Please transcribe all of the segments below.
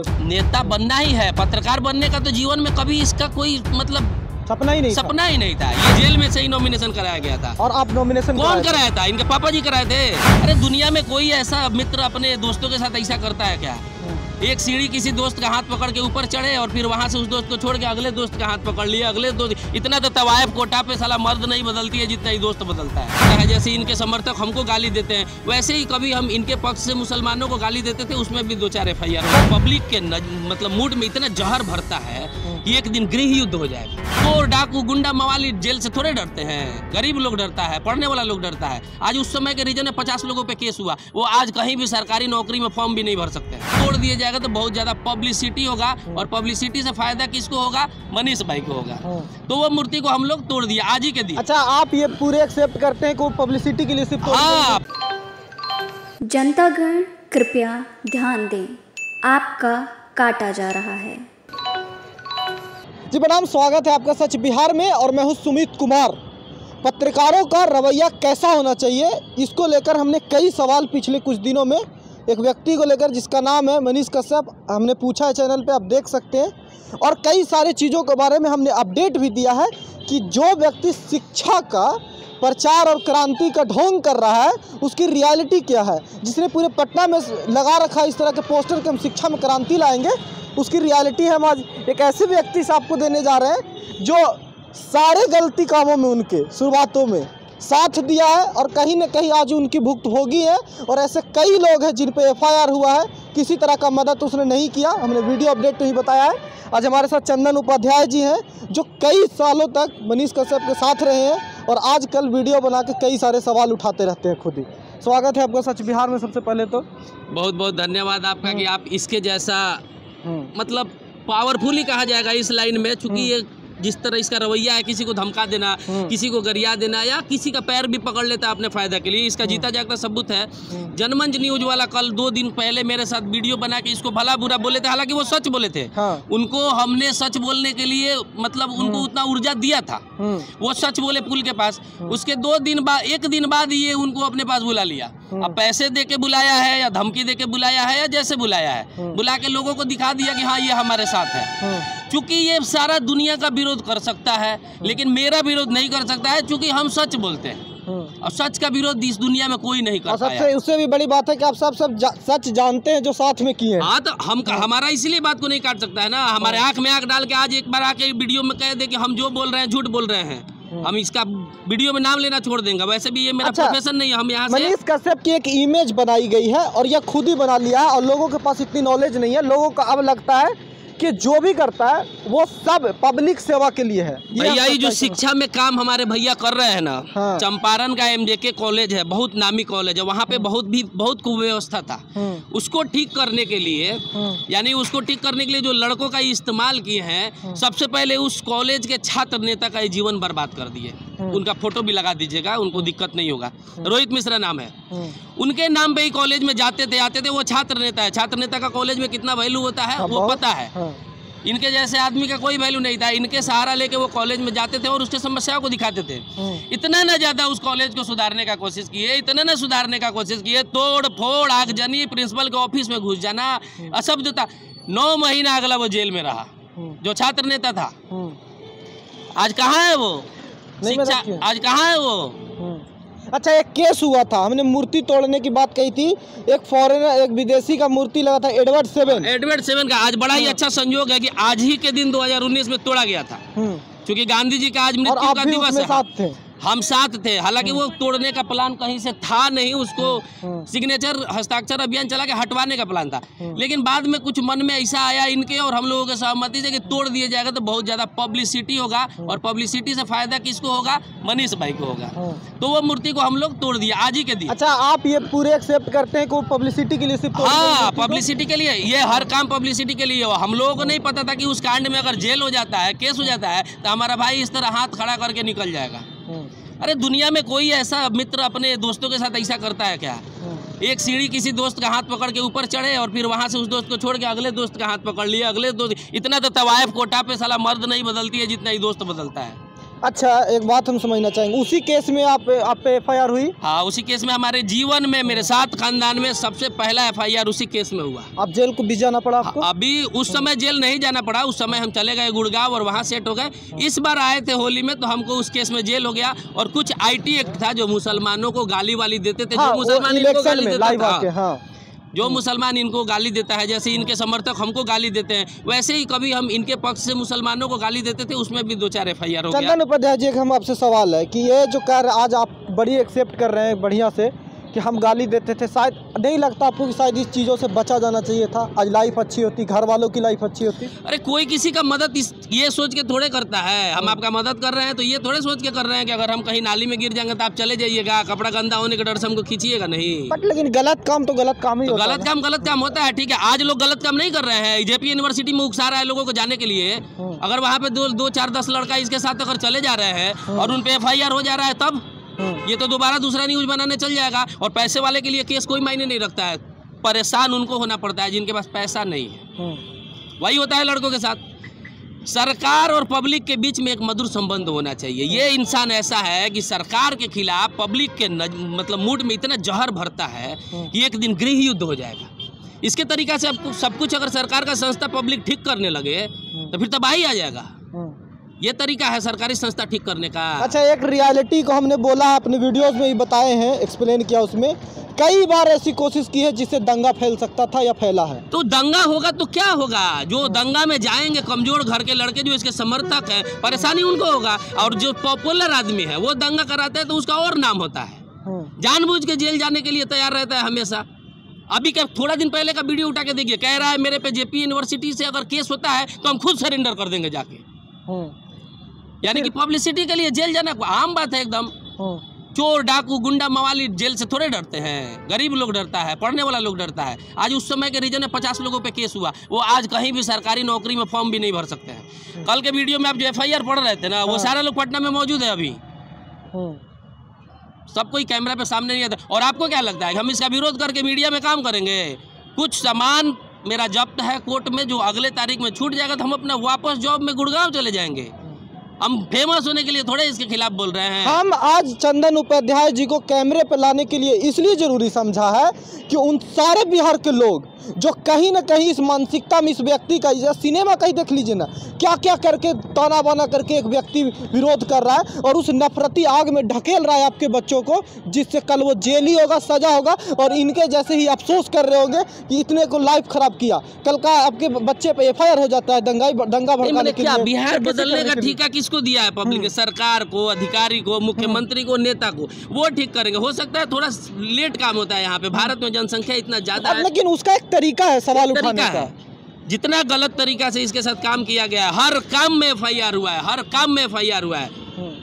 नेता बनना ही है, पत्रकार बनने का तो जीवन में कभी इसका कोई मतलब सपना ही नहीं था। ये जेल में से ही नॉमिनेशन कराया गया था। और आप नॉमिनेशन कौन कराया था? इनके पापा जी कराए थे। अरे दुनिया में कोई ऐसा मित्र अपने दोस्तों के साथ ऐसा करता है क्या? एक सीढ़ी किसी दोस्त का हाथ पकड़ के ऊपर चढ़े और फिर वहां से उस दोस्त को छोड़ के अगले दोस्त का हाथ पकड़ लिया, अगले दोस्त। इतना तो तवायफ कोटा पे साला मर्द नहीं बदलती है जितना ही दोस्त बदलता है। जैसे इनके समर्थक हमको गाली देते हैं, वैसे ही कभी हम इनके पक्ष से मुसलमानों को गाली देते थे, उसमें भी 2-4 FIR। पब्लिक के मतलब मूड में इतना जहर भरता है कि एक दिन गृह युद्ध हो जाएगा। चोर डाकू गुंडा मवाली जेल से थोड़े डरते हैं, गरीब लोग डरता है, पढ़ने वाला लोग डरता है। आज उस समय के रीजन में 50 लोगों पे केस हुआ, वो आज कहीं भी सरकारी नौकरी में फॉर्म भी नहीं भर सकते। तोड़ दिया जाएगा तो बहुत ज्यादा पब्लिसिटी होगा, और पब्लिसिटी से फायदा किसको होगा? मनीष भाई को होगा। तो वो मूर्ति को हम लोग तोड़ दिया आज ही के दिन। अच्छा, आप ये पूरे एक्सेप्ट करते हैं कि वो पब्लिसिटी के लिए सिर्फ? हाँ। जनतागण कृपया ध्यान दें, आपका काटा जा रहा है। जी प्रणाम, स्वागत है आपका सच बिहार में, और मैं हूं सुमित कुमार। पत्रकारों का रवैया कैसा होना चाहिए, इसको लेकर हमने कई सवाल पिछले कुछ दिनों में एक व्यक्ति को लेकर, जिसका नाम है मनीष कश्यप, हमने पूछा है। चैनल पे आप देख सकते हैं, और कई सारे चीज़ों के बारे में हमने अपडेट भी दिया है कि जो व्यक्ति शिक्षा का प्रचार और क्रांति का ढोंग कर रहा है उसकी रियलिटी क्या है। जिसने पूरे पटना में लगा रखा है इस तरह के पोस्टर कि हम शिक्षा में क्रांति लाएंगे, उसकी रियलिटी है। हम आज एक ऐसे व्यक्ति से आपको देने जा रहे हैं जो सारे गलती कामों में उनके शुरुआतों में साथ दिया है, और कहीं न कहीं आज उनकी भुक्तभोगी है। और ऐसे कई लोग हैं जिन पे FIR हुआ है, किसी तरह का मदद उसने नहीं किया। हमने वीडियो अपडेट में ही बताया है। आज हमारे साथ चंदन उपाध्याय जी हैं, जो कई सालों तक मनीष कश्यप के साथ रहे हैं, और आजकल वीडियो बना के कई सारे सवाल उठाते रहते हैं खुद ही। स्वागत है आपका सच बिहार में। सबसे पहले तो बहुत बहुत धन्यवाद आपका कि आप इसके जैसा मतलब पावरफुल ही कहा जाएगा इस लाइन में, चूंकि ये जिस तरह इसका रवैया है, किसी को धमका देना, किसी को गरिया देना, या किसी का पैर भी पकड़ लेता है अपने फायदा के लिए, इसका जीता जागता सबूत है। जनमंच न्यूज वाला कल 2 दिन पहले मेरे साथ वीडियो बना के इसको भला बुरा बोले थे, हालांकि वो सच बोले थे। उनको हमने सच बोलने के लिए मतलब उनको उतना ऊर्जा दिया था, वो सच बोले पुल के पास। उसके 1 दिन बाद ये उनको अपने पास बुला लिया। अब पैसे दे के बुलाया है या धमकी दे के बुलाया है या जैसे बुलाया है, बुला के लोगों को दिखा दिया कि हाँ ये हमारे साथ है। चूंकि ये सारा दुनिया का विरोध कर सकता है, लेकिन मेरा विरोध नहीं कर सकता है, चूंकि हम सच बोलते हैं, और सच का विरोध इस दुनिया में कोई नहीं करता है। उससे भी बड़ी बात है कि आप सब सच जानते हैं जो साथ में किए हैं। हाँ, तो हमारा इसलिए बात को नहीं काट सकता है ना। हमारे आंख में आंख डाल के आज एक बार आके वीडियो में कह दे कि हम जो बोल रहे हैं झूठ बोल रहे हैं, हम इसका वीडियो में नाम लेना छोड़ देंगे। वैसे भी ये मेरा प्रोफेशन नहीं है। हम यहाँ मनीष कश्यप की एक इमेज बनाई गई है, और यह खुद ही बना लिया है, और लोगों के पास इतनी नॉलेज नहीं है। लोगों को अब लगता है कि जो भी करता है वो सब पब्लिक सेवा के लिए है। भैया ये जो शिक्षा में काम हमारे भैया कर रहे हैं ना, चंपारण का MJK कॉलेज है, बहुत नामी कॉलेज है, वहाँ पे बहुत कुव्यवस्था था। उसको ठीक करने के लिए, यानी उसको ठीक करने के लिए जो लड़कों का इस्तेमाल किए हैं, सबसे पहले उस कॉलेज के छात्र नेता का जीवन बर्बाद कर दिए। उनका फोटो भी लगा दीजिएगा, उनको दिक्कत नहीं होगा। रोहित मिश्रा नाम है, उनके नाम पे ही कॉलेज में जाते थे आते थे। वो छात्र नेता है, छात्र नेता का कॉलेज में कितना वैल्यू होता है वो पता है। इनके जैसे आदमी का कोई वैल्यू नहीं था। इनके सहारा लेके वो कॉलेज में जाते थे और उसके समस्याओं को दिखाते थे। इतना ना ज्यादा उस कॉलेज को सुधारने का कोशिश किए, इतना ना सुधारने का कोशिश किए, तोड़ फोड़ आगजनी, प्रिंसिपल के ऑफिस में घुस जाना, असभ्यता। 9 महीना अगला वो जेल में रहा, जो छात्र नेता था। आज कहाँ है वो शिक्षा? आज कहाँ है वो? अच्छा, एक केस हुआ था, हमने मूर्ति तोड़ने की बात कही थी। एक फॉरेनर, एक विदेशी का मूर्ति लगा था, एडवर्ड सेवन का। आज बड़ा ही अच्छा संयोग है कि आज ही के दिन 2019 में तोड़ा गया था, क्योंकि गांधी जी का आज मृत्यु का दिवस है। हम साथ थे। हालांकि वो तोड़ने का प्लान कहीं से था नहीं, उसको सिग्नेचर हस्ताक्षर अभियान चला के हटवाने का प्लान था। लेकिन बाद में कुछ मन में ऐसा आया इनके और हम लोगों के सहमति से कि तोड़ दिया जाएगा तो बहुत ज्यादा पब्लिसिटी होगा, और पब्लिसिटी से फायदा किसको होगा? मनीष भाई को होगा। तो वो मूर्ति को हम लोग तोड़ दिया आज ही के दिन। अच्छा, आप ये पूरे एक्सेप्ट करते हैं कि वो पब्लिसिटी के लिए सिर्फ? हाँ, पब्लिसिटी के लिए। ये हर काम पब्लिसिटी के लिए हो। हम लोगों को नहीं पता था कि उस कांड में अगर जेल हो जाता है, केस हो जाता है, तो हमारा भाई इस तरह हाथ खड़ा करके निकल जाएगा। अरे दुनिया में कोई ऐसा मित्र अपने दोस्तों के साथ ऐसा करता है क्या? एक सीढ़ी किसी दोस्त का हाथ पकड़ के ऊपर चढ़े और फिर वहां से उस दोस्त को छोड़ के अगले दोस्त का हाथ पकड़ लिया, अगले दोस्त। इतना तो तवायफ कोटा पे साला मर्द नहीं बदलती है जितना ही दोस्त बदलता है। अच्छा, एक बात हम समझना चाहेंगे, उसी केस में आप पे FIR हुई? हाँ, उसी केस में हमारे जीवन में, मेरे साथ खानदान में सबसे पहला FIR उसी केस में हुआ। आप जेल को भी जाना पड़ा आपको? अभी उस समय जेल नहीं जाना पड़ा, उस समय हम चले गए गुड़गांव और वहाँ सेट हो गए। इस बार आए थे होली में तो हमको उस केस में जेल हो गया। और कुछ IT एक्ट था जो मुसलमानों को गाली वाली देते थे, जो मुसलमान इनको गाली देता था, जो मुसलमान इनको गाली देता है, जैसे इनके समर्थक हमको गाली देते हैं, वैसे ही कभी हम इनके पक्ष से मुसलमानों को गाली देते थे, उसमें भी 2-4 FIR हो गया। चंदन उपाध्याय जी, एक हम आपसे सवाल है कि ये जो कार्य आज आप बड़ी एक्सेप्ट कर रहे हैं बढ़िया से कि हम गाली देते थे, शायद नहीं लगता आपको कि शायद इस चीज़ों से बचा जाना चाहिए था? आज लाइफ अच्छी होती, घर वालों की लाइफ अच्छी होती। अरे कोई किसी का मदद ये सोच के थोड़े करता है, हम आपका मदद कर रहे हैं तो ये थोड़े सोच के कर रहे हैं कि अगर हम कहीं नाली में गिर जाएंगे तो आप चले जाइएगा, कपड़ा गंदा होने के डर से हमको खींचिएगा नहीं। बट लेकिन गलत काम तो गलत काम ही होता है। गलत काम होता है, ठीक है। आज लोग गलत काम नहीं कर रहे हैं, JP यूनिवर्सिटी में उकसा रहा है लोगों को जाने के लिए। अगर वहाँ पे 2, 4, 10 लड़का इसके साथ अगर चले जा रहे हैं और उन पे FIR हो जा रहा है, तब ये तो दोबारा दूसरा न्यूज बनाने चल जाएगा। और पैसे वाले के लिए केस कोई मायने नहीं रखता है, परेशान उनको होना पड़ता है जिनके पास पैसा नहीं है। वही होता है लड़कों के साथ। सरकार और पब्लिक के बीच में एक मधुर संबंध होना चाहिए। ये इंसान ऐसा है कि सरकार के खिलाफ पब्लिक के मतलब मूड में इतना जहर भरता है कि एक दिन गृह युद्ध हो जाएगा। इसके तरीका से सब कुछ अगर सरकार का संस्था पब्लिक ठीक करने लगे तो फिर तबाही आ जाएगा। ये तरीका है सरकारी संस्था ठीक करने का। अच्छा, एक रियलिटी को हमने बोला है, अपने वीडियोस में भी बताए हैं, एक्सप्लेन किया, उसमें कई बार ऐसी कोशिश की है जिससे दंगा फैल सकता था या फैला है। तो दंगा होगा तो क्या होगा? जो दंगा में जाएंगे कमजोर घर के लड़के जो इसके समर्थक हैं, परेशानी उनको होगा। और जो पॉपुलर आदमी है वो दंगा कराते हैं तो उसका और नाम होता है। जानबूझ के जेल जाने के लिए तैयार रहता है हमेशा। अभी क्या थोड़ा दिन पहले का वीडियो उठा के देखिए, कह रहा है मेरे पे JP यूनिवर्सिटी से अगर केस होता है तो हम खुद सरेंडर कर देंगे जाके। यानी कि पब्लिसिटी के लिए जेल जाना आम बात है एकदम। चोर, डाकू, गुंडा, मवाली जेल से थोड़े डरते हैं, गरीब लोग डरता है, पढ़ने वाला लोग डरता है। आज उस समय के रीजन में 50 लोगों पे केस हुआ, वो आज कहीं भी सरकारी नौकरी में फॉर्म भी नहीं भर सकते हैं। कल के वीडियो में आप जो FIR पढ़ रहे थे ना, वो सारे लोग पटना में मौजूद है अभी। सब कोई कैमरा पे सामने नहीं आता। और आपको क्या लगता है हम इसका विरोध करके मीडिया में काम करेंगे? कुछ सामान मेरा जब्त है कोर्ट में, जो अगले तारीख में छूट जाएगा तो हम अपना वापस जॉब में गुड़गांव चले जाएंगे। हम फेमस होने के लिए थोड़े इसके खिलाफ बोल रहे हैं। हम आज चंदन उपाध्याय जी को कैमरे पर लाने के लिए इसलिए जरूरी समझा है कि उन सारे बिहार के लोग जो कहीं ना कहीं इस मानसिकता में, इस व्यक्ति का, सिनेमा कहीं देख लीजिए ना, क्या क्या करके ताना बाना करके एक व्यक्ति विरोध कर रहा है और उस नफरती आग में ढकेल रहा है आपके बच्चों को, जिससे कल वो जेल ही होगा, सजा होगा और इनके जैसे ही अफसोस कर रहे होंगे कि इतने को लाइफ खराब किया। कल का आपके बच्चे पे FIR हो जाता है दंगा भड़काने के लिए। बिहार बदलने का ठेका किसको दिया है? पब्लिक, सरकार को, अधिकारी को, मुख्यमंत्री को, नेता को। वो ठीक करेंगे। हो सकता है थोड़ा लेट काम होता है, यहाँ पे भारत में जनसंख्या इतना ज्यादा है, लेकिन उसका एक तरीका है सवाल उठाने का। जितना गलत तरीका से इसके साथ काम किया गया, हर काम में FIR हुआ है, हर काम में FIR हुआ है।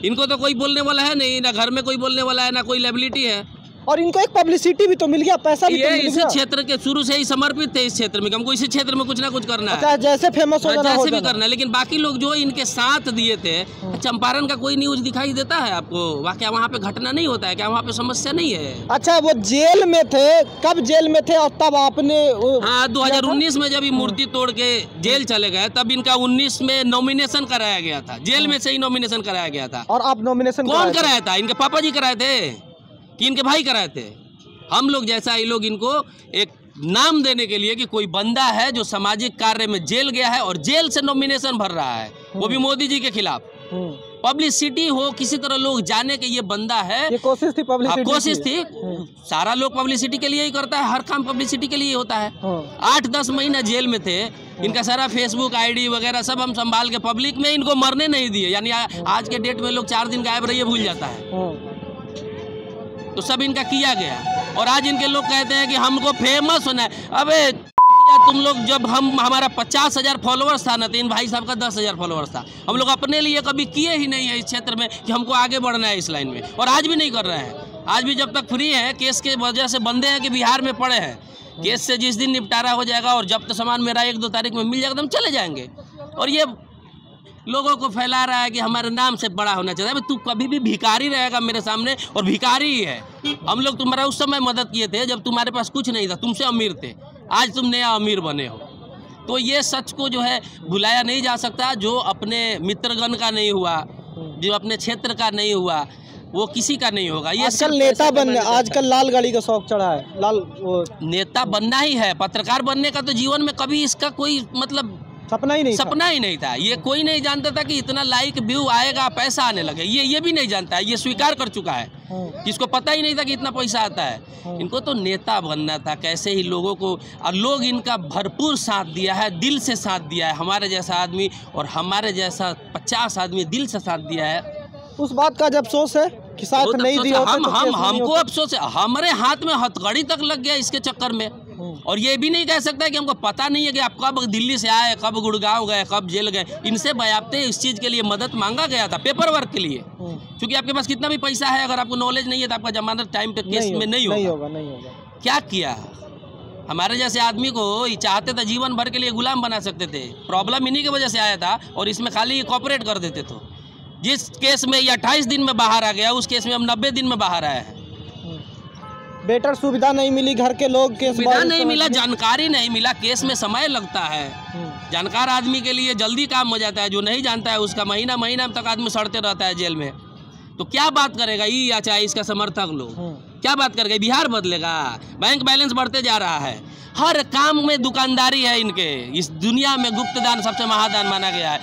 इनको तो कोई बोलने वाला है नहीं, ना घर में कोई बोलने वाला है, ना कोई लायबिलिटी है। और इनको एक पब्लिसिटी भी तो मिल गया, पैसा भी तो मिल इस गया। क्षेत्र के शुरू से ही समर्पित थे इस क्षेत्र में, हमको इसी क्षेत्र में कुछ ना कुछ करना है, जैसे फेमस हो जाना, जैसे भी करना है। लेकिन बाकी लोग जो इनके साथ दिए थे, चंपारण का कोई न्यूज दिखाई देता है आपको? क्या वहाँ पे घटना नहीं होता है? क्या वहाँ पे समस्या नहीं है? अच्छा, वो जेल में थे, कब जेल में थे और तब आपने? हाँ, 2019 में जब मूर्ति तोड़ के जेल चले गए, तब इनका 19 में नॉमिनेशन कराया गया था, जेल में से ही नॉमिनेशन कराया गया था। और आप नॉमिनेशन कौन कराया था? इनके पापा जी कराए थे कि इनके भाई कराए थे? हम लोग जैसा ये लोग इनको एक नाम देने के लिए कि कोई बंदा है जो सामाजिक कार्य में जेल गया है और जेल से नॉमिनेशन भर रहा है, वो भी मोदी जी के खिलाफ। पब्लिसिटी हो, किसी तरह लोग जाने के ये बंदा है, ये कोशिश थी, पब्लिसिटी कोशिश थी। सारा लोग पब्लिसिटी के लिए ही करता है, हर काम पब्लिसिटी के लिए होता है। 8-10 महीना जेल में थे, इनका सारा फेसबुक ID वगैरह सब हम संभाल के पब्लिक में इनको मरने नहीं दिए। यानी आज के डेट में लोग 4 दिन गायब रहिए भूल जाता है, तो सब इनका किया गया। और आज इनके लोग कहते हैं कि हमको फेमस होना है। अबे तुम लोग, जब हमारा 50,000 फॉलोअर्स था ना, तो इन भाई साहब का 10,000 फॉलोअर्स था। हम लोग अपने लिए कभी किए ही नहीं है इस क्षेत्र में कि हमको आगे बढ़ना है इस लाइन में, और आज भी नहीं कर रहे हैं। आज भी जब तक फ्री है, केस के वजह से बंदे हैं कि बिहार में पड़े हैं, केस से जिस दिन निपटारा हो जाएगा और जब्त सामान मेरा 1-2 तारीख में मिल जाएगा तो हम चले जाएंगे। और ये लोगों को फैला रहा है कि हमारे नाम से बड़ा होना चाहिए। तू कभी भी भिखारी रहेगा मेरे सामने, और भिखारी ही है। हम लोग तुम्हारा उस समय मदद किए थे जब तुम्हारे पास कुछ नहीं था, तुमसे अमीर थे, आज तुम नया अमीर बने हो। तो ये सच को जो है भुलाया नहीं जा सकता। जो अपने मित्रगण का नहीं हुआ, जो अपने क्षेत्र का नहीं हुआ वो किसी का नहीं होगा। ये आजकल नेता बनने, आजकल लाल गाड़ी का शौक चढ़ा है, लाल वो नेता बनना ही है। पत्रकार बनने का तो जीवन में कभी इसका कोई मतलब सपना ही नहीं था। ये कोई नहीं जानता था कि इतना लाइक व्यू आएगा, पैसा आने लगे। ये भी नहीं जानता है, ये स्वीकार कर चुका है। जिसको पता ही नहीं था कि इतना पैसा आता है। इनको तो नेता बनना था, कैसे ही लोगों को, और लोग इनका भरपूर साथ दिया है, दिल से साथ दिया है। हमारे जैसा आदमी और हमारे जैसा 50 आदमी दिल से साथ दिया है। उस बात का जब अफसोस है कि साथ नहीं दिया हमको अफसोस है। हमारे हाथ में हथकड़ी तक लग गया इसके चक्कर में। और ये भी नहीं कह सकता कि हमको पता नहीं है कि आप कब दिल्ली से आए, कब गुड़गांव गए, कब जेल गए। इनसे बयाबते इस चीज़ के लिए मदद मांगा गया था, पेपर वर्क के लिए। क्योंकि आपके पास कितना भी पैसा है, अगर आपको नॉलेज नहीं है तो आपका जमानत टाइम पे केस में नहीं होगा। क्या किया हमारे जैसे आदमी को? ये चाहते थे जीवन भर के लिए गुलाम बना सकते थे। प्रॉब्लम इन्हीं की वजह से आया था और इसमें खाली कॉपरेट कर देते। तो जिस केस में ये 28 दिन में बाहर आ गया, उस केस में हम 90 दिन में बाहर आए हैं। बेटर सुविधा नहीं मिली, घर के लोग केस सुविधा नहीं मिला, जानकारी नहीं मिला। केस में समय लगता है। जानकार आदमी के लिए जल्दी काम हो जाता है, जो नहीं जानता है उसका महीना तक आदमी सड़ते रहता है जेल में। तो क्या बात करेगा ये या चाहे इसका समर्थक लोग, क्या बात करेगा? बिहार बदलेगा? बैंक बैलेंस बढ़ते जा रहा है। हर काम में दुकानदारी है इनके। इस दुनिया में गुप्त दान सबसे महादान माना गया है।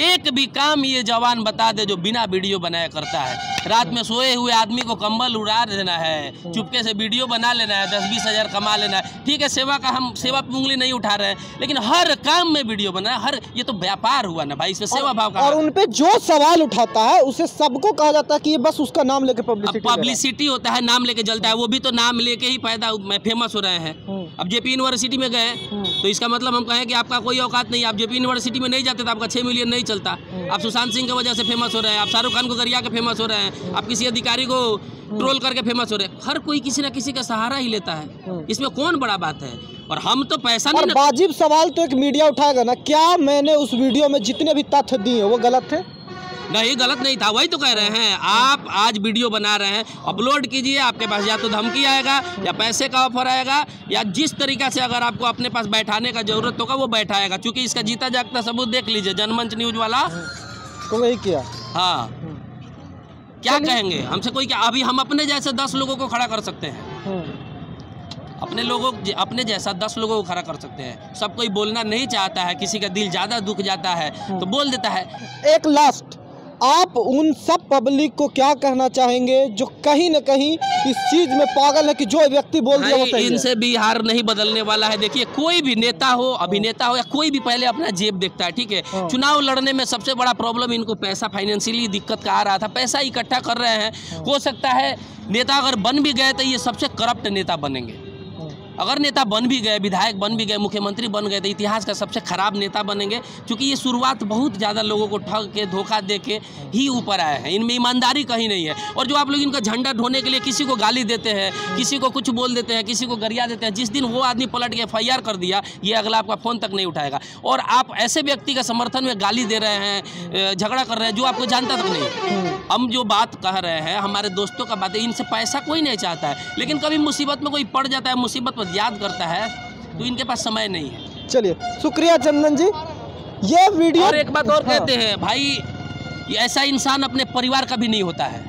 एक भी काम ये जवान बता दे जो बिना वीडियो बनाया करता है। रात में सोए हुए आदमी को कंबल उड़ा देना है, चुपके से वीडियो बना लेना है, 10-20 हज़ार कमा लेना है। ठीक है, सेवा का हम सेवा पे उंगली नहीं उठा रहे हैं, लेकिन हर काम में वीडियो बना है। ये तो व्यापार हुआ ना भाई, इसमें सेवा भाव का। और उन पे जो सवाल उठाता है उसे सबको कहा जाता है कि ये बस उसका नाम लेके पब्लिसिटी होता है, नाम लेके जलता है। वो भी तो नाम लेके ही फायदा फेमस हो रहे हैं। अब जेपी यूनिवर्सिटी में गए तो इसका मतलब हम कहें कि आपका कोई औकात नहीं। आप जेपी यूनिवर्सिटी में नहीं जाते तो आपका 6 मिलियन नहीं चलता। आप सुशांत सिंह की वजह से फेमस हो रहे हैं, आप शाहरुख खान को गरिया के फेमस हो रहे हैं, आप किसी अधिकारी को ट्रोल करके फेमस हो रहे हैं। हर कोई किसी ना किसी का सहारा ही लेता है। इसमें कौन बड़ा बात है? और हम तो पैसा नहीं। वाजिब सवाल तो एक मीडिया उठाएगा ना, क्या मैंने उस वीडियो में जितने भी तथ्य दिए वो गलत थे? नहीं, गलत नहीं था। वही तो कह रहे हैं। आप आज वीडियो बना रहे हैं, अपलोड कीजिए। आपके पास या तो धमकी आएगा या पैसे का ऑफर आएगा, या जिस तरीका से अगर आपको अपने पास बैठाने का जरूरत होगा वो बैठाएगा। क्योंकि इसका जीता जागता सबूत देख लीजिए, जनमंच न्यूज वाला तो वही किया। हाँ, क्या कहेंगे हमसे कोई? क्या अभी हम अपने जैसे 10 लोगों को खड़ा कर सकते हैं। अपने जैसा 10 लोगों को खड़ा कर सकते हैं। सब कोई बोलना नहीं चाहता है, किसी का दिल ज़्यादा दुख जाता है तो बोल देता है। एक लास्ट, आप उन सब पब्लिक को क्या कहना चाहेंगे जो कहीं न कहीं इस चीज में पागल है कि जो व्यक्ति बोल दिया वो सही है? इनसे बिहार नहीं बदलने वाला है। देखिए, कोई भी नेता हो, अभिनेता हो या कोई भी, पहले अपना जेब देखता है। ठीक है, चुनाव लड़ने में सबसे बड़ा प्रॉब्लम इनको पैसा, फाइनेंशियली दिक्कत का आ रहा था। पैसा इकट्ठा कर रहे हैं। हो सकता है नेता अगर बन भी गए तो ये सबसे करप्ट नेता बनेंगे। अगर नेता बन भी गए, विधायक बन भी गए, मुख्यमंत्री बन गए तो इतिहास का सबसे खराब नेता बनेंगे। क्योंकि ये शुरुआत बहुत ज़्यादा लोगों को ठग के, धोखा दे के ही ऊपर आए हैं। इनमें ईमानदारी कहीं नहीं है। और जो आप लोग इनका झंडा ढोने के लिए किसी को गाली देते हैं, किसी को कुछ बोल देते हैं, किसी को गरिया देते हैं, जिस दिन वो आदमी पलट के FIR कर दिया, ये अगला आपका फ़ोन तक नहीं उठाएगा। और आप ऐसे व्यक्ति का समर्थन में गाली दे रहे हैं, झगड़ा कर रहे हैं, जो आपको जानता तक नहीं। हम जो बात कह रहे हैं हमारे दोस्तों का बात है। इनसे पैसा कोई नहीं चाहता है, लेकिन कभी मुसीबत में कोई पड़ जाता है, मुसीबत पर याद करता है, तो इनके पास समय नहीं है। चलिए, शुक्रिया चंदन जी। ये वीडियो और एक बात और कहते हैं भाई, ऐसा इंसान अपने परिवार का भी नहीं होता है।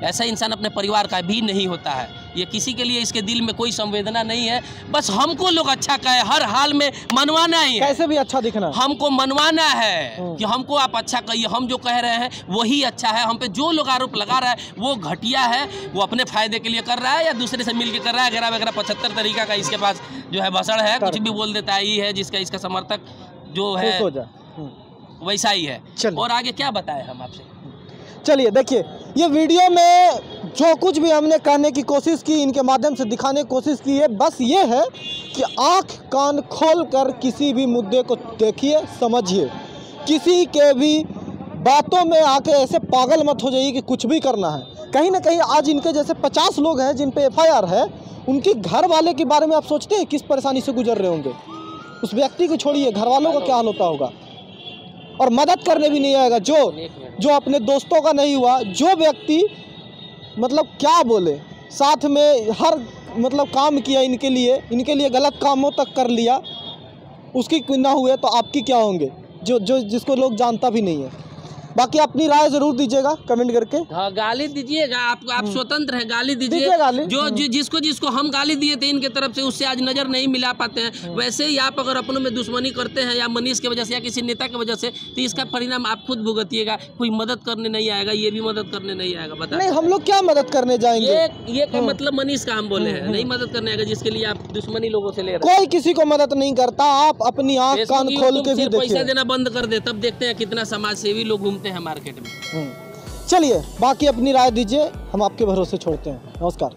ऐसा इंसान अपने परिवार का भी नहीं होता है। ये किसी के लिए इसके दिल में कोई संवेदना नहीं है। बस हमको लोग अच्छा कहे, हर हाल में मनवाना ही है। कैसे भी अच्छा दिखना, हमको मनवाना है कि हमको आप अच्छा कहिए। हम जो कह रहे हैं वही अच्छा है। हम पे जो लोग आरोप लगा रहा है वो घटिया है, वो अपने फायदे के लिए कर रहा है या दूसरे से मिल के कर रहा है। वगैरह वगैरह 75 तरीका का इसके पास जो है भसड़ है, कुछ भी बोल देता है। ये है जिसका इसका समर्थक जो है वैसा ही है। और आगे क्या बताएं हम आपसे? चलिए देखिए, ये वीडियो में जो कुछ भी हमने कहने की कोशिश की, इनके माध्यम से दिखाने की कोशिश की है, बस ये है कि आंख कान खोल कर किसी भी मुद्दे को देखिए, समझिए। किसी के भी बातों में आके ऐसे पागल मत हो जाइए कि कुछ भी करना है। कहीं ना कहीं आज इनके जैसे 50 लोग हैं जिन पे FIR है, उनके घर वाले के बारे में आप सोचते हैं किस परेशानी से गुजर रहे होंगे? उस व्यक्ति को छोड़िए, घर वालों का क्या हाल होता होगा। और मदद करने भी नहीं आएगा। जो अपने दोस्तों का नहीं हुआ, जो व्यक्ति मतलब क्या बोले, साथ में हर मतलब काम किया इनके लिए गलत कामों तक कर लिया, उसकी ना हुए तो आपकी क्या होंगे, जो जिसको लोग जानता भी नहीं है। बाकी अपनी राय जरूर दीजिएगा कमेंट करके। हाँ, गाली दीजिएगा, आप स्वतंत्र हैं, गाली दीजिए दीजिए। गाली। जिसको हम गाली दिए थे इनके तरफ से, उससे आज नजर नहीं मिला पाते हैं। वैसे ही आप अगर अपनों में दुश्मनी करते हैं या मनीष की वजह से या किसी नेता की वजह से, तो इसका परिणाम आप खुद भुगतिएगा। कोई मदद करने नहीं आएगा, ये भी मदद करने नहीं आएगा। बता नहीं, हम लोग क्या मदद करने जाएंगे? ये का मतलब मनीष का हम बोले हैं, नहीं मदद करने आएगा, जिसके लिए आप दुश्मनी लोगों से ले रहे हैं। कोई किसी को मदद नहीं करता, आप अपनी आंख कान खोल के भी देखिए। पैसा देना बंद कर दे, तब देखते हैं कितना समाज सेवी लोग घूमते हैं मार्केट में। चलिए, बाकी अपनी राय दीजिए, हम आपके भरोसे छोड़ते हैं। नमस्कार।